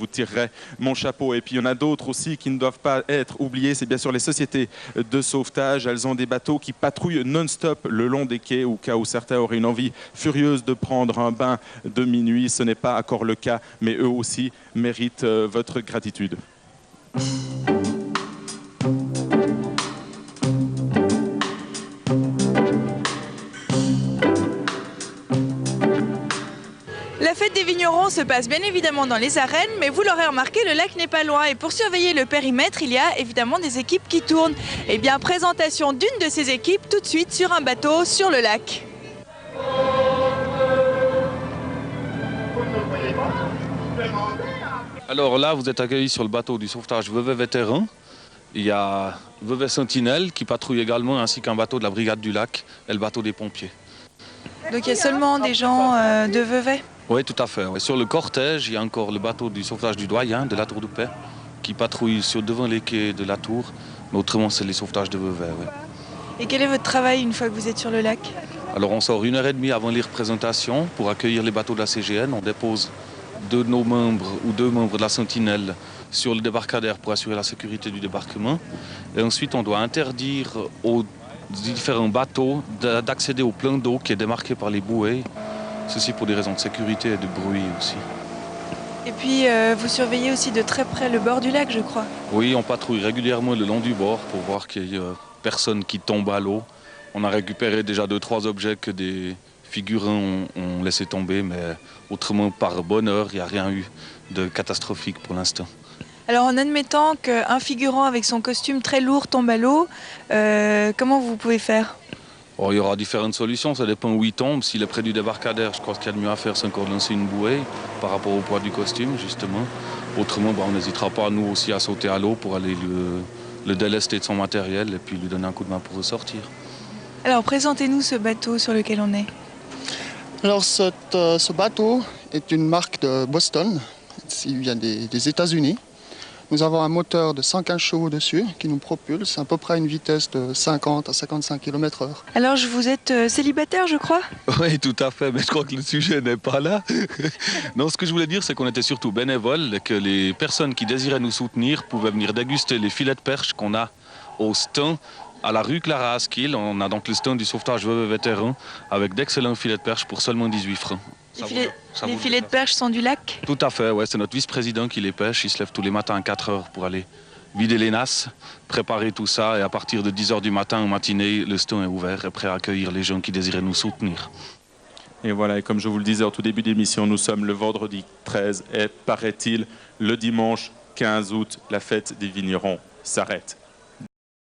vous tirerai mon chapeau. Et puis il y en a d'autres aussi qui ne doivent pas être oubliés. C'est bien sûr les sociétés de sauvetage. Elles ont des bateaux qui patrouillent non-stop le long des quais au cas où certains auraient une envie furieuse de prendre un bain de minuit. Ce n'est pas encore le cas, mais eux aussi méritent votre gratitude. La fête des vignerons se passe bien évidemment dans les arènes, mais vous l'aurez remarqué, le lac n'est pas loin. Et pour surveiller le périmètre, il y a évidemment des équipes qui tournent. Et bien, présentation d'une de ces équipes tout de suite sur un bateau sur le lac. Alors là, vous êtes accueillis sur le bateau du sauvetage Vevey Vétéran. Il y a Vevey Sentinelle qui patrouille également, ainsi qu'un bateau de la brigade du lac et le bateau des pompiers. Donc il y a seulement des gens de Vevey? Oui, tout à fait. Ouais. Sur le cortège, il y a encore le bateau du sauvetage du Doyen, de la Tour de Paix, qui patrouille devant les quais de la Tour. Mais autrement, c'est les sauvetages de Vevey. Ouais. Et quel est votre travail une fois que vous êtes sur le lac? Alors on sort 1h30 avant les représentations pour accueillir les bateaux de la CGN. On dépose deux membres de la Sentinelle sur le débarcadère pour assurer la sécurité du débarquement. Et ensuite, on doit interdire aux différents bateaux d'accéder au plein d'eau qui est démarqué par les bouées. Ceci pour des raisons de sécurité et de bruit aussi. Et puis, vous surveillez aussi de très près le bord du lac, je crois. Oui, on patrouille régulièrement le long du bord pour voir qu'il n'y a personne qui tombe à l'eau. On a récupéré déjà 2-3 objets que des figurants ont laissé tomber, mais autrement, par bonheur, il n'y a rien eu de catastrophique pour l'instant. Alors, en admettant qu'un figurant avec son costume très lourd tombe à l'eau, comment vous pouvez faire? Il y aura différentes solutions, ça dépend où il tombe. S'il est près du débarcadère, je crois qu'il y a de mieux à faire, c'est encore de lancer une bouée par rapport au poids du costume, justement. Autrement, on n'hésitera pas, nous aussi, à sauter à l'eau pour aller le délester de son matériel et puis lui donner un coup de main pour ressortir. Alors, présentez-nous ce bateau sur lequel on est. Alors, ce bateau est une marque de Boston, il vient des États-Unis. Nous avons un moteur de 115 chevaux dessus qui nous propulse à peu près à une vitesse de 50 à 55 km/h. Alors, vous êtes célibataire, je crois? Oui, tout à fait, mais je crois que le sujet n'est pas là. Non, ce que je voulais dire, c'est qu'on était surtout bénévoles et que les personnes qui désiraient nous soutenir pouvaient venir déguster les filets de perche qu'on a au stand à la rue Clara Askill. On a donc le stand du sauvetage Vevey Vétéran avec d'excellents filets de perche pour seulement 18 francs. Les filets de perche sont du lac? Tout à fait, ouais, c'est notre vice-président qui les pêche. Il se lève tous les matins à 4 heures pour aller vider les nasses, préparer tout ça. Et à partir de 10 heures du matin en matinée, le stand est ouvert et prêt à accueillir les gens qui désiraient nous soutenir. Et voilà, et comme je vous le disais au tout début d'émission, nous sommes le vendredi 13 et paraît-il, le dimanche 15 août, la fête des vignerons s'arrête.